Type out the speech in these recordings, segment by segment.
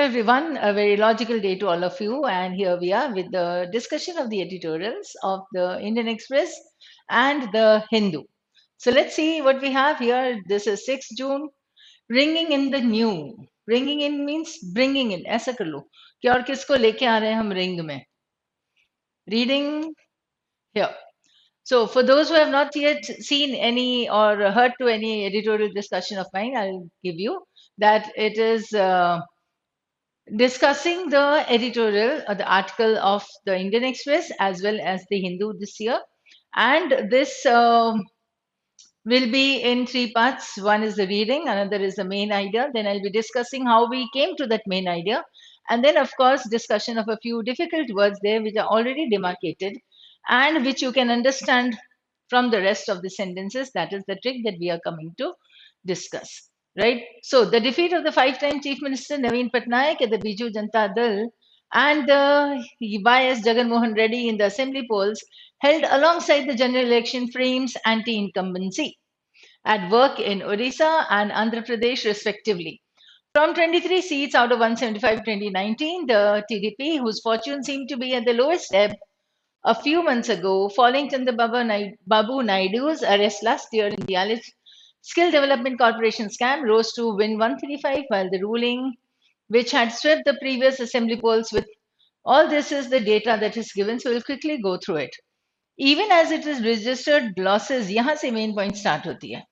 everyone. A very logical day to all of you. And here we are with the discussion of the editorials of the Indian Express and the Hindu. So let's see what we have here. This is 6th June. Bringing in the new. Bringing in means bringing in. ऐसा कर लो कि और किसको लेके आ रहे हैं हम ring में. Reading here. So for those who have not yet seen any or heard to any editorial discussion of mine, I'll give you that it is discussing the editorial or the article of the Indian Express as well as the Hindu this year. And this will be in three parts. One is the reading, another is the main idea. Then I'll be discussing how we came to that main idea. And then, of course, discussion of a few difficult words there which are already demarcated and which you can understand from the rest of the sentences. That is the trick that we are coming to discuss. Right? So, the defeat of the five-time Chief Minister Naveen Patnaik at the Biju Janata Dal and the YS Jagan Mohan Reddy in the assembly polls held alongside the general election frames anti-incumbency at work in Odisha and Andhra Pradesh respectively. From 23 seats out of 175 in 2019, the TDP, whose fortune seemed to be at the lowest ebb a few months ago, following Babu Naidu's arrest last year in the alleged Skill Development Corporation scam, rose to win 135, while the ruling, which had swept the previous assembly polls with all this is the data that is given, so we'll quickly go through it. Even as it is registered losses, यहाँ से main point start होती है.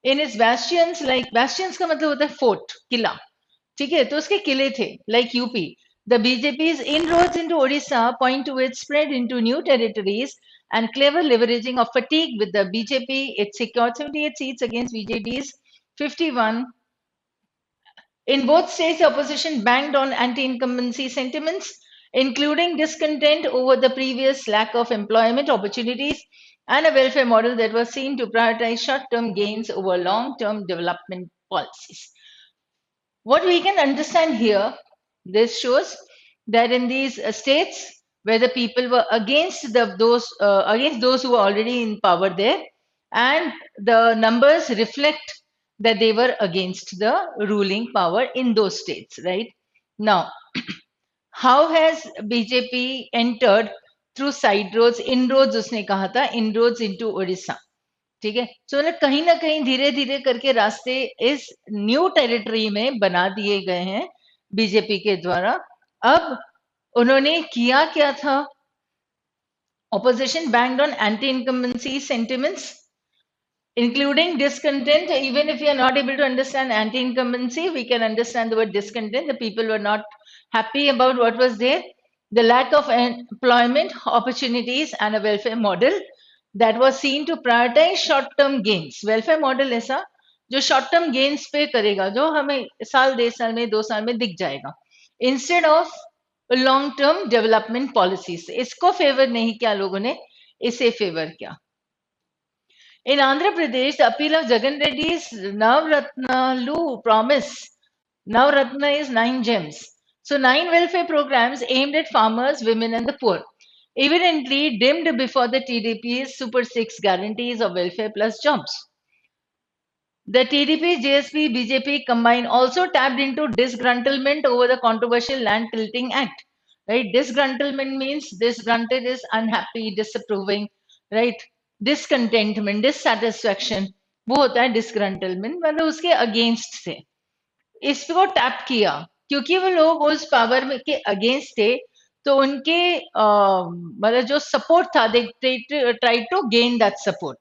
In its bastions, like bastions का मतलब होता है fort, किला. ठीक है, तो उसके किले थे, like UP. The BJP's inroads into Odisha point to its spread into new territories and clever leveraging of fatigue with the BJP. It secured 78 seats against BJP's 51. In both states, the opposition banged on anti-incumbency sentiments, including discontent over the previous lack of employment opportunities and a welfare model that was seen to prioritize short-term gains over long-term development policies. What we can understand here, this shows that in these states where the people were against those who were already in power there, and the numbers reflect that they were against the ruling power in those states, right? Now, how has BJP entered through side roads, inroads उसने कहा था, inroads into Odisha. ठीक है, सो मतलब कहीं ना कहीं धीरे धीरे करके रास्ते इस न्यू टेरिटरी में बना दिए गए हैं बीजेपी के द्वारा. अब उन्होंने किया क्या था? Opposition banged on anti-incumbency sentiments, including discontent. Even if we are not able to understand anti-incumbency, we can understand the word discontent. The people were not happy about what was there. The lack of employment opportunities and a welfare model that was seen to prioritize short-term gains. Welfare model ऐसा जो short-term gains पे करेगा, जो हमें साल 1.5 साल में 2 साल में दिख जाएगा, instead of long-term development policies. इसको favor नहीं किया लोगों ने, इसे favor किया. In Andhra Pradesh, the appeal of Jagan Reddy's Navratnalu promise. Navratna is 9 gems. So 9 welfare programs aimed at farmers, women and the poor, evidently dimmed before the TDP's Super 6 guarantees of welfare plus jobs. The TDP, JSP, BJP combined also tapped into disgruntlement over the controversial Land Tilting Act. Right? Disgruntlement means disgruntled is unhappy, disapproving, right? Discontentment, dissatisfaction, वो होता है disgruntlement, मतलब उसके against थे. इसको tap किया क्योंकि वो लोग उस पावर में के अगेंस्ट थे, तो उनके मतलब जो सपोर्ट था, they tried to gain that support.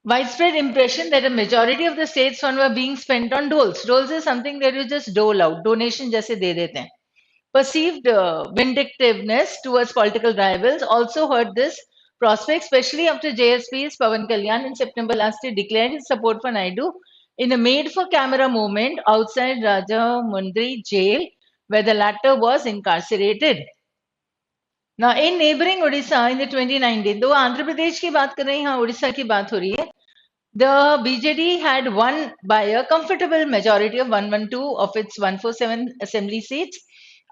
Widespread impression that a majority of the states funds were being spent on doles. Doles is something that you just dole out, donation जैसे दे देते हैं. Perceived vindictiveness towards political rivals also hurt this prospect, especially after JSP's Pawan Kalyan in September last year declared his support for Naidu in a made-for-camera movement outside Rajahmundry jail, where the latter was incarcerated. Now, in neighboring Odisha in the 2019, though Andhra Pradesh की बात कर रहे हैं, यहाँ Odisha की बात हो रही है. The BJD had won by a comfortable majority of 112 of its 147 assembly seats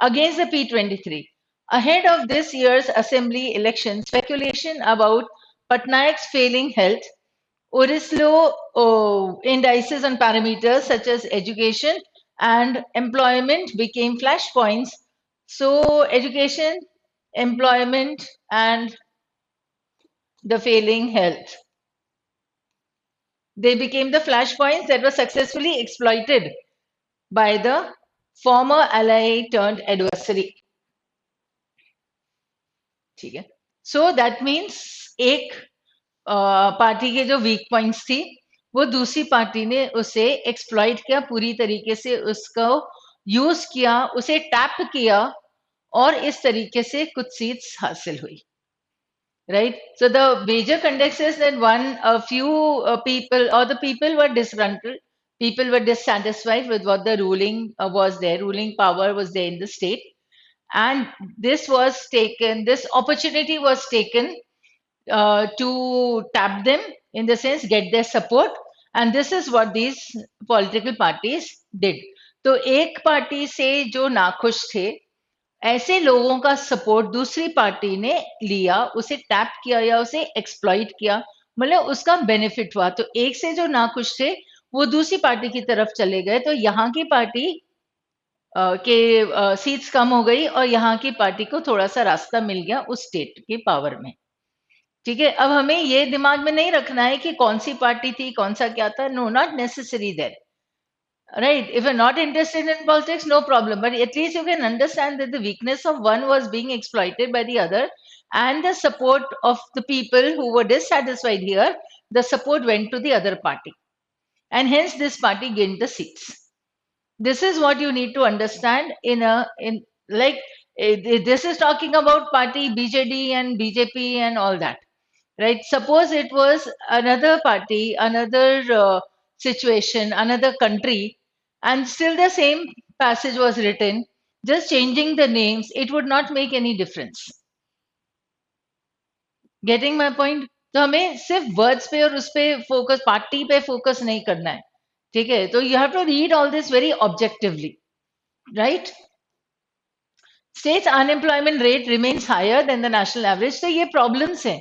against the P23. Ahead of this year's assembly election, speculation about Patnaik's failing health, Orislow indices on parameters such as education and employment became flashpoints. So, education, employment, and the failing health. They became the flashpoints that were successfully exploited by the former ally turned adversary. ठीक है. So that means एक party के जो week points थी वो दूसरी party ने उसे एक्सप्लॉइट किया, पूरी तरीके से उसको यूज किया, उसे टैप किया और इस तरीके से कुछ सीट्स हासिल हुई. Right? So the major context is that a few people or the people were disgruntled, people were dissatisfied with what the ruling was there, ruling power was there in the state. And this opportunity was taken to tap them, in the sense, get their support. And this is what these political parties did. तो एक party से जो नाखुश थे, ऐसे लोगों का support दूसरी पार्टी ने लिया, उसे टैप किया या उसे एक्सप्लॉइट किया, मतलब उसका बेनिफिट हुआ. तो एक से जो नाखुश थे वो दूसरी पार्टी की तरफ चले गए, तो यहाँ की पार्टी के सीट्स कम हो गई और यहाँ की पार्टी को थोड़ा सा रास्ता मिल गया उस स्टेट के पावर में. ठीक है, अब हमें ये दिमाग में नहीं रखना है कि कौन सी पार्टी थी, कौन सा क्या था. No, not necessary that. Right. If you're not interested in politics, no problem. But at least you can understand that the weakness of one was being exploited by the other, and the support of the people who were dissatisfied here, the support went to the other party. And hence this party gained the seats. This is what you need to understand in like this is talking about party BJD and BJP and all that. Right? Suppose it was another party, another situation, another country, and still the same passage was written, just changing the names, it would not make any difference. Getting my point? तो हमें सिर्फ words पे और उस पे focus, party पे focus नहीं करना है. ठीक है, तो you have to read all this very objectively. Right? States unemployment rate remains higher than the national average. तो ये प्रॉब्लम्स हैं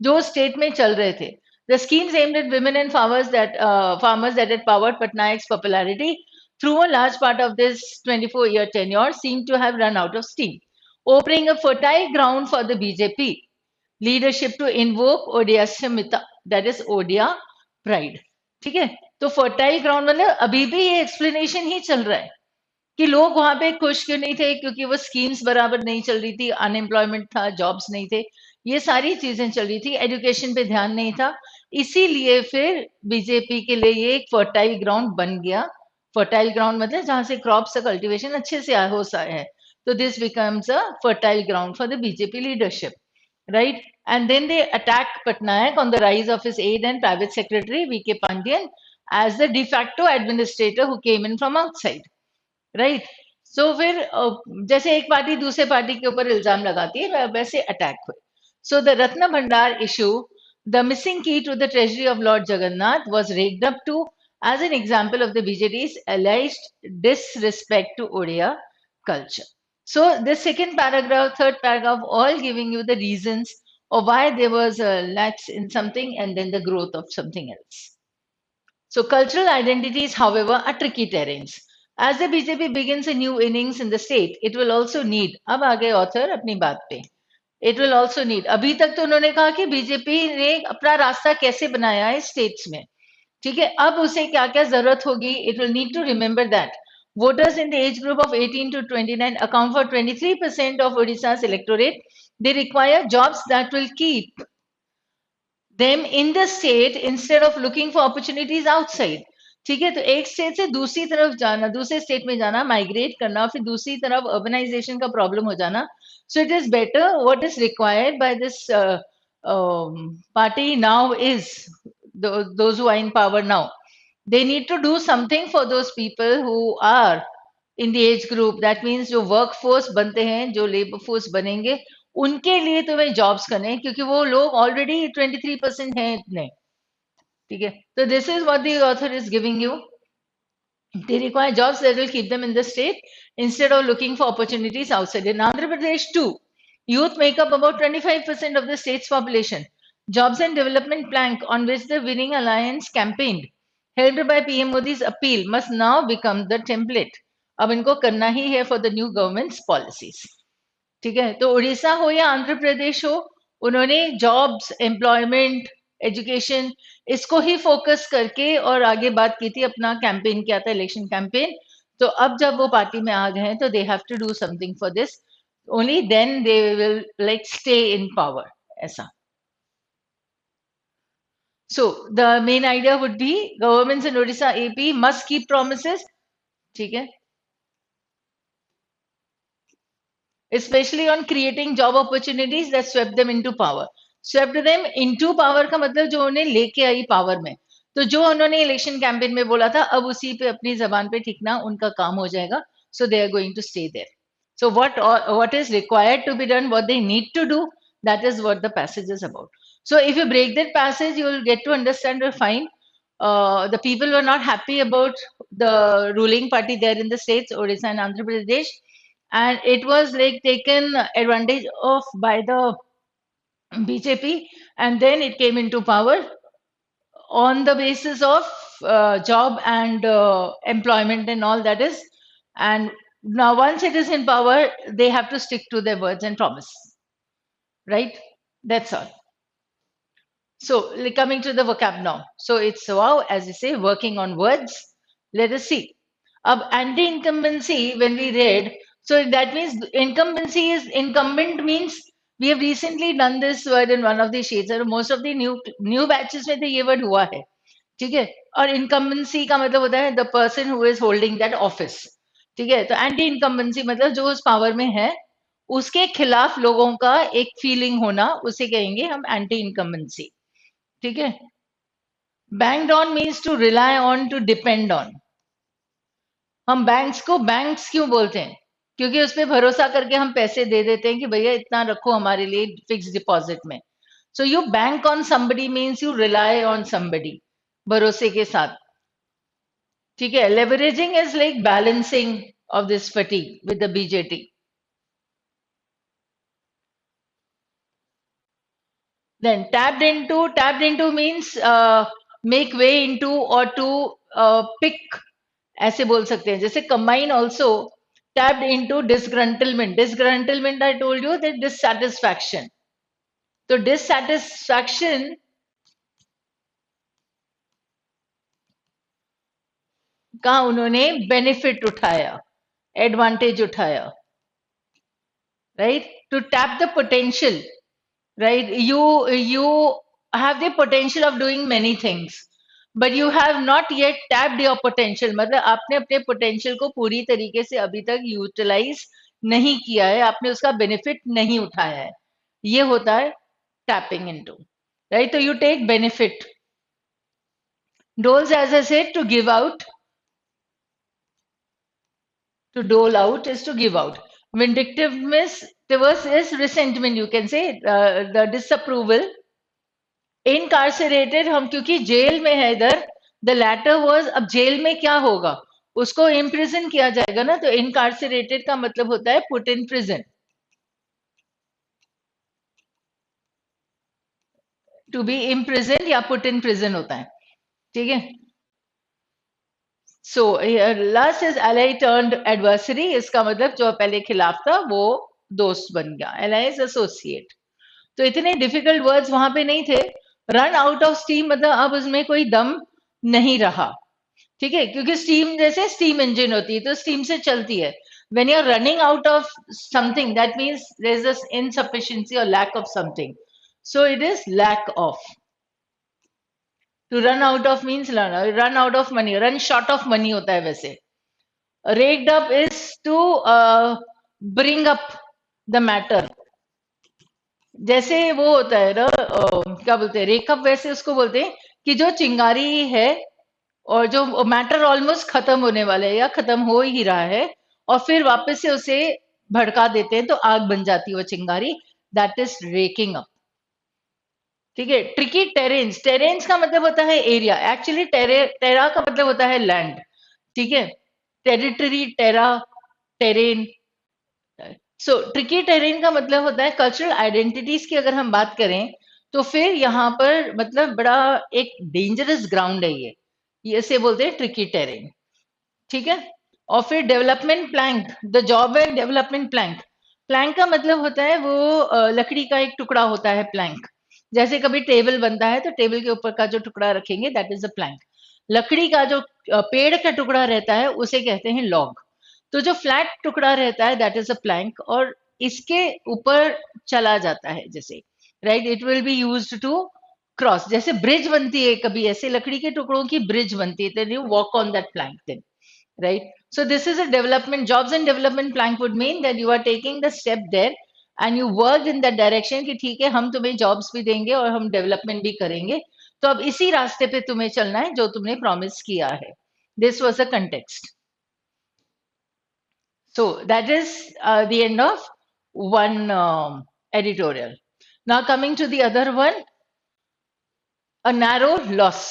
जो स्टेट में चल रहे थे. The schemes aimed at women and farmers that had powered Patnaik's popularity through a large part of this 24-year tenure seemed to have run out of steam, opening a fertile ground for the BJP leadership to invoke Odia Samhita, that is Odia pride. ठीक है, तो fertile ground मतलब अभी भी ये explanation ही चल रहा है कि लोग वहां पे खुश क्यों नहीं थे, क्योंकि वो स्कीम्स बराबर नहीं चल रही थी, अनएम्प्लॉयमेंट था, जॉब्स नहीं थे, ये सारी चीजें चल रही थी, एजुकेशन पे ध्यान नहीं था. इसीलिए फिर बीजेपी के लिए ये एक फर्टाइल ग्राउंड बन गया. फर्टाइल ग्राउंड मतलब जहां से क्रॉप्स का कल्टीवेशन अच्छे से हो सा है. तो this becomes a fertile ground for the BJP leadership. Right? And then they attacked Patnaik on the rise of his aide and private secretary V.K. Pandian as the de facto administrator who came in from outside. Right. So फिर जैसे एक party दूसरे party के ऊपर इल्जाम लगाती है, वैसे अटैक हुए. सो the Ratna Bhandar issue, the missing key to the treasury of lord Jagannath, was raked up to as an example of the BJD's alleged disrespect to Odia culture. So the second paragraph, third paragraph, all giving you the reasons of why there was a lapse in something and then the growth of something else. So cultural identities, however, are tricky terrains. As the BJP begins a new innings in the state, it will also need, अब आगे author अपनी बात पे, it will also need, अभी तक तो उन्होंने कहा कि बीजेपी ने अपना रास्ता कैसे बनाया है स्टेट्स में. ठीक है, अब उसे क्या क्या जरूरत होगी, it will need to remember that voters in the age group of 18 to 29 account for 23% of Odisha's electorate. They require jobs that will keep them in the state instead of looking for opportunities outside. ठीक है, तो एक state से दूसरी तरफ जाना, दूसरे state में जाना, माइग्रेट करना, फिर दूसरी तरफ अर्बनाइजेशन का प्रॉब्लम हो जाना. So it is better, what is required by this party now is those who are in power now, they need to do something for those people who are in the age group. That means जो workforce बनते हैं, जो labor force बनेंगे, उनके लिए तो वे jobs करने, क्योंकि वो लोग ऑलरेडी 23% हैं इतने. ठीक है, तो this is what the author is giving you. They require jobs that will keep them in the state instead of looking for opportunities outside. In Andhra Pradesh too, youth make up about 25% of the state's population. Jobs and development plank on which the winning alliance campaigned helped by PM Modi's appeal, must now become the template. अब इनको करना ही है for the new government's policies. ठीक है, तो उड़ीसा हो या आंध्र प्रदेश हो, उन्होंने जॉब्स, एम्प्लॉयमेंट, एजुकेशन, इसको ही फोकस करके और आगे बात की थी, अपना कैंपेन किया था, इलेक्शन कैंपेन. तो अब जब वो पार्टी में आ गए हैं, तो they have to do something for this. Only then they will like stay in power, ऐसा. So the main idea would be governments in Odisha, AP must keep promises. ठीक है, especially on creating job opportunities that swept them into power. Swept them into power का मतलब जो उन्हें लेके आई power में. तो जो उन्होंने इलेक्शन कैंपेन में बोला था, अब उसी पे अपनी जबान पे टिकना उनका काम हो जाएगा. So they are going to stay there. So what is required to be done, what they need to do, that is what the passage is about. So if you break that passage, you will get to understand or find the people were not happy about the ruling party there in the states, Odisha and Andhra Pradesh, and it was like taken advantage of by the BJP, and then it came into power on the basis of job and employment and all that is. And now once it is in power, they have to stick to their words and promise, right? That's all. So coming to the vocab now. So it's wow, as you say, working on words. Let us see. Anti-incumbency, when we read, so that means incumbency is, incumbent means we have recently done this word in one of the sheets, और most of the new batches में तो ये word हुआ है, ठीक है. और incumbency का मतलब होता है the person who is holding that office, ठीक है. तो एंटी इनकम्बेंसी मतलब जो उस पावर में है उसके खिलाफ लोगों का एक फीलिंग होना, उसे कहेंगे हम एंटी इनकम्बेंसी, ठीक है. Banked on means to rely on, to depend on. हम बैंक्स को बैंक्स क्यों बोलते हैं? क्योंकि उस पे भरोसा करके हम पैसे दे देते हैं कि भैया इतना रखो हमारे लिए फिक्स डिपॉजिट में. So you bank on somebody means you rely on somebody, भरोसे के साथ, ठीक है. Leveraging is like balancing of this fatigue with the BJT. Then tapped into means make way into or to pick, ऐसे बोल सकते हैं. जैसे combine also, tapped into disgruntlement. Disgruntlement, I told you that dissatisfaction. तो dissatisfaction का उन्होंने benefit उठाया, advantage उठाया, right? To tap the potential, right? You have the potential of doing many things, but you have not yet tapped your potential. मतलब आपने अपने potential को पूरी तरीके से अभी तक utilize नहीं किया है, आपने उसका benefit नहीं उठाया है. ये होता है tapping into, right? तो you take benefit. Doles, as I said, to give out. To dole out is to give out. Vindictiveness is resentment, you can say, the disapproval. Incarcerated, हम क्योंकि जेल में है इधर, the latter was, अब jail में क्या होगा, उसको इम्प्रिजन किया जाएगा ना, तो इनकार्सरेटेड का मतलब होता है put in prison. To be imprison या पुट इन प्रिजन होता है, ठीक है. So last is ally turned adversary. इसका मतलब जो पहले खिलाफ था वो दोस्त बन गया. Ally is associate. तो इतने डिफिकल्ट वर्ड्स वहां पे नहीं थे. रन आउट ऑफ स्टीम मतलब अब उसमें कोई दम नहीं रहा, ठीक है. क्योंकि स्टीम जैसे स्टीम इंजन होती है तो स्टीम से चलती है. when you are running out of something, that means there is this insufficiency or lack of something. So it is lack of. To run out of means run out of money, run short of money होता है वैसे. Raked up is to bring up the matter. जैसे वो होता है ना, क्या बोलते हैं, रेकअप, वैसे उसको बोलते हैं कि जो चिंगारी है और जो मैटर ऑलमोस्ट खत्म होने वाला है या खत्म हो ही रहा है और फिर वापस से उसे भड़का देते हैं तो आग बन जाती है वो चिंगारी. दैट इज रेकिंग अप, ठीक है. ट्रिकी टेरेन्स, टेरेन्स का मतलब होता है एरिया. एक्चुअली टेरा का मतलब होता है लैंड, ठीक है. टेरिटरी, टेरा, टेरेन. सो ट्रिकी टेरेन का मतलब होता है कल्चरल आइडेंटिटीज की अगर हम बात करें तो फिर यहाँ पर मतलब बड़ा एक डेंजरस ग्राउंड है ये, ये से बोलते हैं ट्रिकी टेरेन, ठीक है। और फिर डेवलपमेंट प्लैंक, द जॉब है डेवलपमेंट प्लैंक। प्लैंक का मतलब होता है वो लकड़ी का एक टुकड़ा होता है प्लैंक। जैसे कभी टेबल बनता है तो टेबल के ऊपर का जो टुकड़ा रखेंगे दैट इज अ प्लैंक। लकड़ी का जो पेड़ का टुकड़ा रहता है उसे कहते हैं लॉग। तो जो फ्लैट टुकड़ा रहता है दैट इज अ प्लैंक, और इसके ऊपर चला जाता है जैसे, right, it will be used to cross. जैसे ब्रिज बनती है, कभी ऐसे लकड़ी के टुकड़ों की ब्रिज बनती है, then you walk on that plank then, right? So this is a development, jobs and development plank would mean that you are taking the step there and you work in that direction कि ठीक है हम तुम्हें jobs भी देंगे और हम development भी करेंगे, तो अब इसी रास्ते पे तुम्हें चलना है जो तुमने promise किया है। This was a context. So that is the end of one editorial. Now coming to the other one, a narrow loss.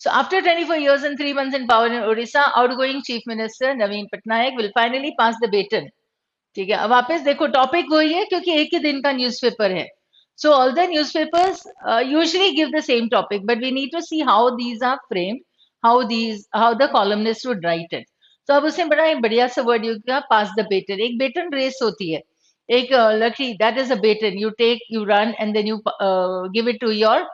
So after 24 years and 3 months in power in Odisha, outgoing Chief Minister Naveen Patnaik will finally pass the baton. ठीक है, अब वापस देखो topic वही है क्योंकि एक ही दिन का न्यूज़पेपर है। So all the newspapers usually give the same topic, but we need to see how these are framed, how the columnist would write it. तो अब उसने बड़ा एक बढ़िया सा वर्ड यूज किया, पास द बेटन। एक बेटन रेस होती है, एक लकड़ी, that is a baton, you take, you run and then you give it to your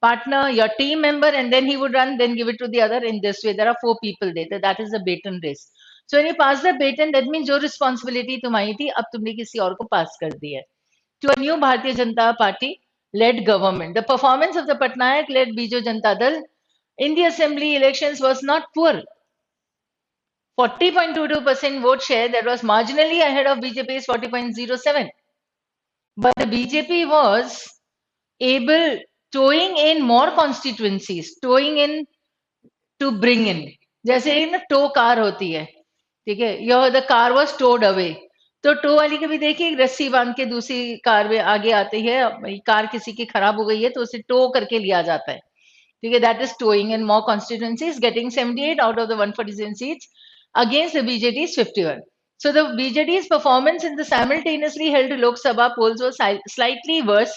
partner, your team member, and then he would run, then give it to the other in this way. There are 4 people there. That is a baton race. So when you pass the baton, that means जो responsibility तुम्हारी थी, अब तुमने किसी और को pass कर दी है. To a new Bharatiya Janata Party led government. The performance of the Patnaik led Biju Janata Dal in the assembly elections was not poor. 40.22% vote share, that was marginally ahead of BJP's 40.07. But the BJP was able towing in more constituencies, towing in to bring in, जैसे ना to car होती है, ठीक है, your the car was towed away. तो tow वाली कभी देखिए रस्सी बांध के दूसरी कार में आगे आती है, कार किसी की खराब हो गई है तो उसे टो करके लिया जाता है, ठीक है, that is towing in more constituencies, getting 78 out of the 147 seats against the BJD's 51. So the BJD's performance in the simultaneously held Lok Sabha polls was slightly worse.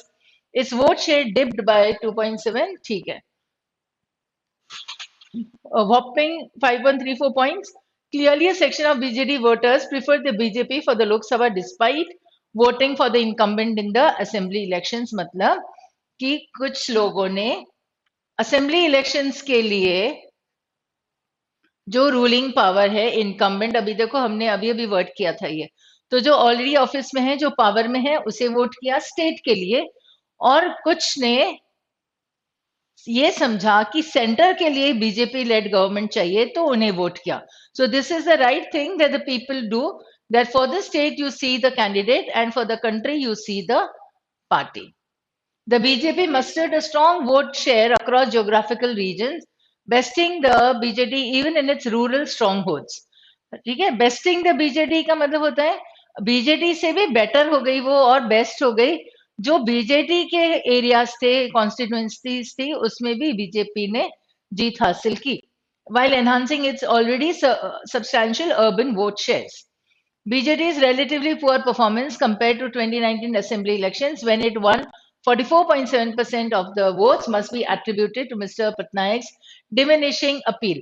Its vote share dipped by 2.7, ठीक है, a whopping 5.34 points. Clearly, a section of BJD voters preferred the BJP for the Lok Sabha despite voting for the incumbent in the assembly elections. मतलब कि कुछ लोगों ने assembly elections के लिए जो रूलिंग पावर है इनकम्बेंट, अभी देखो हमने अभी अभी वर्ड किया था ये, तो जो ऑलरेडी ऑफिस में है, जो पावर में है, उसे वोट किया स्टेट के लिए, और कुछ ने ये समझा कि सेंटर के लिए बीजेपी लेड गवर्नमेंट चाहिए तो उन्हें वोट किया. So this is the right thing that the people do, that for the state you see the candidate and for the country you see the party. The BJP mustered a strong vote share across geographical regions, besting the BJD even in its rural strongholds. ठीक है, बेस्टिंग the BJD का मतलब होता है BJD से भी better हो गई वो और बेस्ट हो गई, जो बीजेडी के एरियाज थे, कॉन्स्टिट्यूएंसीज थी, उसमें भी बीजेपी ने जीत हासिल की, while enhancing its already substantial urban vote shares. BJD's relatively poor performance compared to 2019 assembly elections, when it won 44.7% of the votes, must be attributed to Mr. Patnaik's diminishing appeal.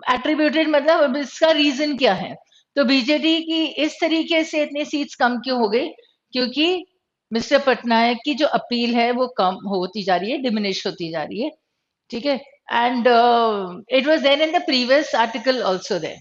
Attributed मतलब अब इसका reason क्या है? तो BJD की इस तरीके से इतनी सीट्स कम क्यों हो गई? क्योंकि मिस्टर पटनायक की जो अपील है वो कम होती जा रही है, डिमिनिश होती जा रही है, ठीक है, and it was then in the previous article also there.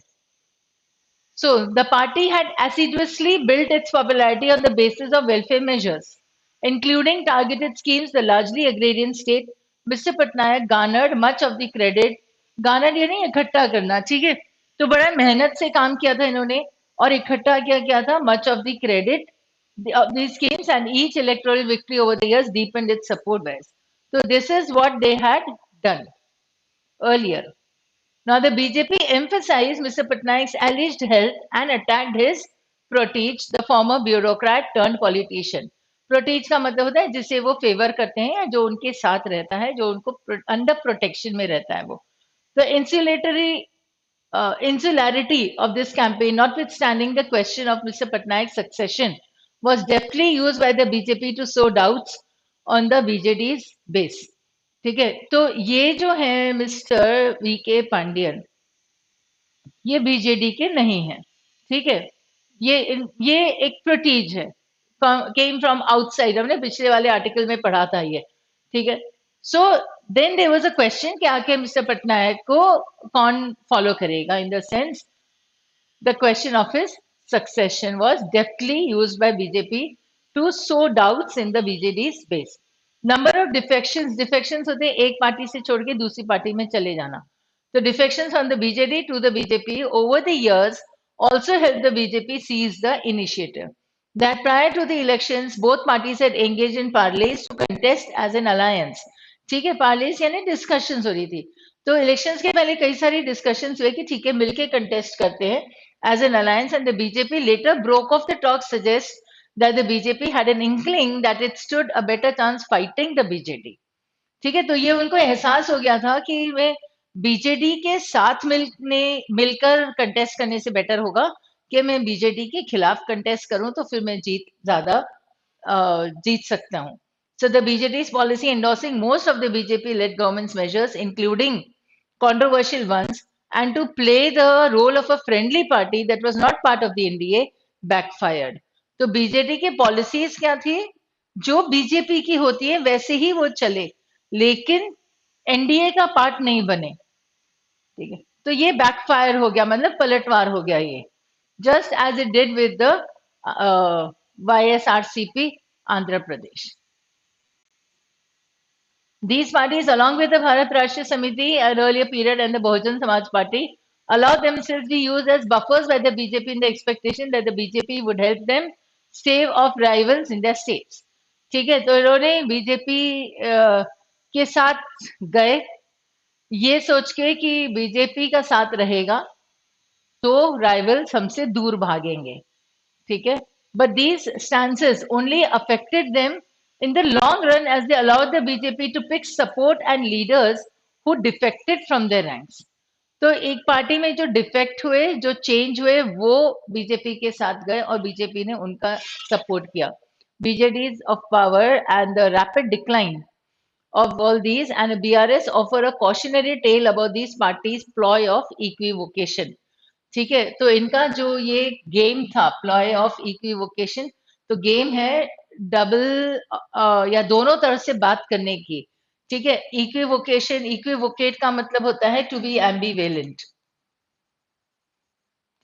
So the party had assiduously built its popularity on the basis of welfare measures, including targeted schemes. The largely agrarian state, Mr. Patnaik garnered much of the credit. Garnered यानी इकट्ठा करना, ठीक है, तो बड़ा मेहनत से काम किया था इन्होंने और इकट्ठा क्या किया था, much of the credit of these schemes, and each electoral victory over the years deepened its support base. So this is what they had done earlier. Now, the BJP emphasized Mr. Patnaik's alleged health and attacked his protege, the former bureaucrat turned politician. Protege का मतलब होता है जिसे वो favour करते हैं या जो उनके साथ रहता है, जो उनको अंडर प्रोटेक्शन में रहता है वो. The insularity of this campaign, notwithstanding the question of Mr. Patnaik's succession, was deftly used by the BJP to sow doubts on the BJD's base. ठीक है, तो ये जो है मिस्टर वीके पांडियन, ये बीजेडी के नहीं है, ठीक है, ये एक प्रोटीज है, केम फ्रॉम आउटसाइड, हमने पिछले वाले आर्टिकल में पढ़ा था ये, ठीक है। So then there was a question कि आके मिस्टर पटनायक को कौन फॉलो करेगा, in the sense the question of his succession was deftly used by BJP to sow doubts in the BJD's base. Number of defections होते हैं एक party से छोड़ के दूसरी पार्टी में चले जाना. So defections from the BJD to the BJP over the years also helped the BJP seize the initiative. That prior to the elections, both parties had engaged in parleys to contest as an alliance. ठीक है, parleys यानी discussions हो रही थी. तो elections के पहले कई सारी डिस्कशंस हुए कि ठीक है मिलके कंटेस्ट करते हैं as an alliance, and the BJP later broke off the talk, suggests that the BJP had an inkling that it stood a better chance fighting the BJD. ठीक है, तो ये उनको एहसास हो गया था कि वे बीजेडी के साथ मिलकर कंटेस्ट करने से बेटर होगा कि मैं बीजेडी के खिलाफ कंटेस्ट करूं तो फिर मैं जीत सकता हूं. So the BJD's policy endorsing most of the BJP-led government's measures, including controversial ones, and to play the role of a friendly party that was not part of the NDA, backfired. तो BJD के policies क्या थी, जो BJP की होती है वैसे ही वो चले, लेकिन एनडीए का पार्ट नहीं बने, ठीक है, तो ये बैकफायर हो गया, मतलब पलटवार हो गया ये, just as it did with the YSRCP Andhra Pradesh. These parties, along with the Bharat Rashtriya Samiti at earlier period and the Bahujan Samaj Party, allowed themselves to be used as buffers by the BJP in the expectation that the BJP would help them stave off rivals in their states. ठीक है, तो इन्होंने BJP के साथ गए ये सोच के कि बीजेपी का साथ रहेगा तो राइवल्स हमसे दूर भागेंगे, ठीक है, but these stances only affected them in the long run as they allowed the BJP to pick support and leaders who defected from their ranks. तो एक पार्टी में जो डिफेक्ट हुए, जो चेंज हुए, वो बीजेपी के साथ गए और बीजेपी ने उनका सपोर्ट किया. BJD's of power and the rapid decline of all these, and BRS offer a cautionary tale about these parties' ploy of equivocation. ठीक है, तो इनका जो ये गेम था प्लॉय ऑफ इक्विवोकेशन, तो गेम है डबल या दोनों तरफ से बात करने की, ठीक है. इक्विवोकेशन, इक्विवोकेट का मतलब होता है टू बी एम्बीवेलेंट,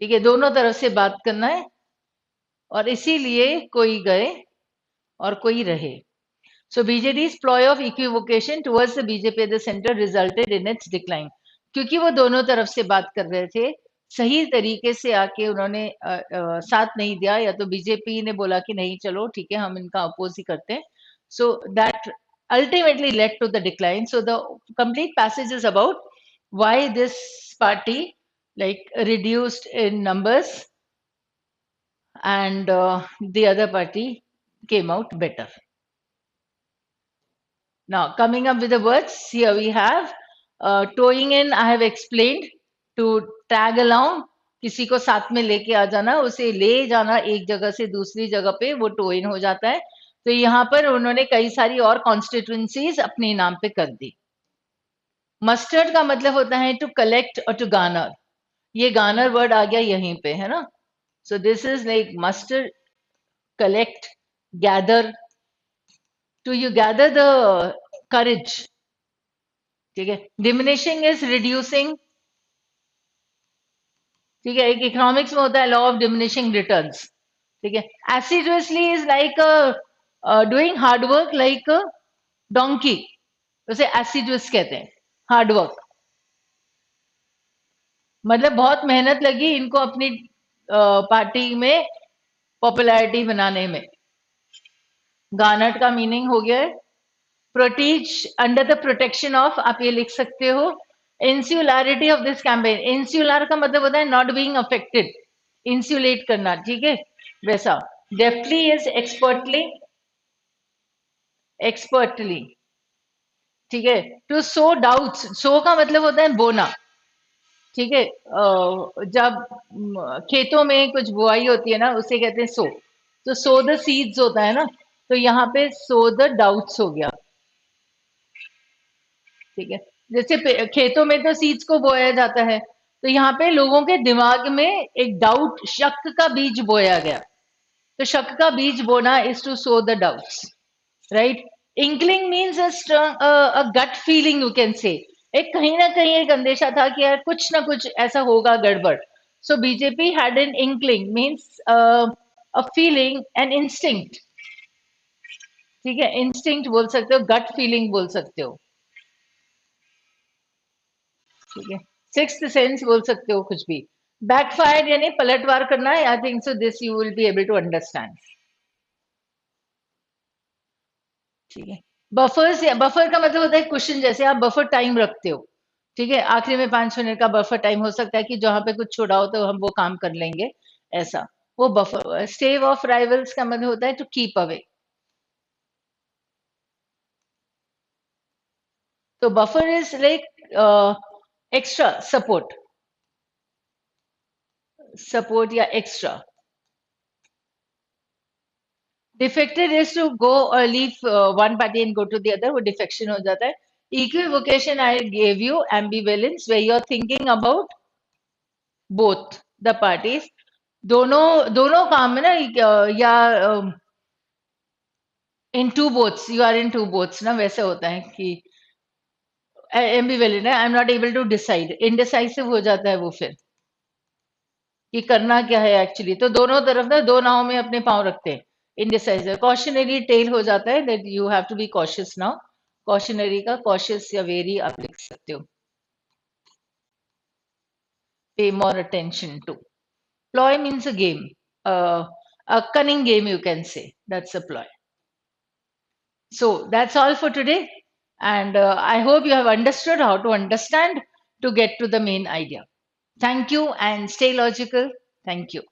ठीक है, दोनों तरफ से बात करना है, और इसीलिए कोई गए और कोई रहे. So BJD's ploy of equivocation towards the BJP at the center resulted in its decline. क्योंकि वो दोनों तरफ से बात कर रहे थे, सही तरीके से आके उन्होंने साथ नहीं दिया, या तो बीजेपी ने बोला कि नहीं चलो ठीक है हम इनका अपोज ही करते हैं. So that ultimately led to the decline. So the complete passage is about why this party like reduced in numbers and the other party came out better. Now, coming up with the words, here we have towing in. I have explained to tag along. किसी को साथ में लेके आ जाना, उसे ले जाना एक जगह से दूसरी जगह पे, वो टो इन हो जाता है. तो यहाँ पर उन्होंने कई सारी और कॉन्स्टिट्यूएंसीज अपने नाम पे कर दी. मस्टर्ड का मतलब होता है टू कलेक्ट और टू गार्नर. ये गार्नर वर्ड आ गया यहीं पे, है ना. So this is like mustard, collect, gather. To you gather the courage, ठीक है. Diminishing is reducing, ठीक है, एक इकोनॉमिक्स में होता है लॉ ऑफ डिमिनिशिंग रिटर्न्स, ठीक है. Assiduously is like doing hard work like a donkey, उसे assiduous कहते हैं, हार्ड वर्क, मतलब बहुत मेहनत लगी इनको अपनी पार्टी में पॉपुलैरिटी बनाने में. गार्नर्ड का मीनिंग हो गया है protease, under the protection of, आप ये लिख सकते हो इंसुलैरिटी ऑफ दिस कैंपेन. इंसुलर का मतलब होता है नॉट बीइंग अफेक्टेड, इंसुलेट करना, ठीक है, वैसा. डेफ्टली इज एक्सपर्टली, एक्सपर्टली, ठीक है. टू सो डाउट्स, सो का मतलब होता है बोना, ठीक है. जब खेतों में कुछ बुआई होती है ना, उसे कहते हैं सो. तो सो द सीड्स होता है ना, तो यहाँ पे सो द डाउट्स हो गया, ठीक है। जैसे खेतों में तो सीड्स को बोया जाता है, तो यहाँ पे लोगों के दिमाग में एक डाउट, शक का बीज बोया गया। तो शक का बीज बोना is to sow the doubts, right. Inkling means a gut feeling, you can say. एक कहीं ना कहीं एक अंदेशा था कि यार कुछ ना कुछ ऐसा होगा गड़बड़। So BJP had an inkling means a feeling, an instinct, ठीक है। इंस्टिंक्ट बोल सकते हो, गट फीलिंग बोल सकते हो, ठीक है। सिक्स्थ सेंस बोल सकते हो, कुछ भी। बैकफायर यानी पलटवार करना है। I think so this you will be able to understand, ठीक है। बफर्स, या बफर का मतलब होता है क्वेश्चन, जैसे आप बफर टाइम रखते हो, ठीक है। आखिरी में 5 मिनट का बफर टाइम हो सकता है कि जहां पे कुछ छोड़ा हो तो हम वो काम कर लेंगे, ऐसा। वो बफर। स्टेव ऑफ राइवल्स का मतलब होता है टू कीप अवे। तो buffer is like extra support, support या extra. Defected is to go leave one party and go to the other, वो डिफेक्शन हो जाता है। Equivocation I gave you, ambivalence way you are thinking about both the parties, दोनों दोनों काम में ना, या in to boths, you are in to boths ना, वैसे होता है कि एम्बिवेलेंट है, I am not able to decide, indecisive हो जाता है वो फिर, कि करना क्या है एक्चुअली। तो दोनों तरफ ना, दो नाव में अपने पांव रखते हैं। इनडिसाइसिव कॉशनरी टेल हो जाता है, that you have to be cautious now. Cautionary का कॉशियस या वेरी आप लिख सकते हो। Pay more attention to. Ploy means a game, a cunning game, you can say. That's a ploy. So that's all for today. And I hope you have understood how to understand to get to the main idea. Thank you and stay logical. Thank you.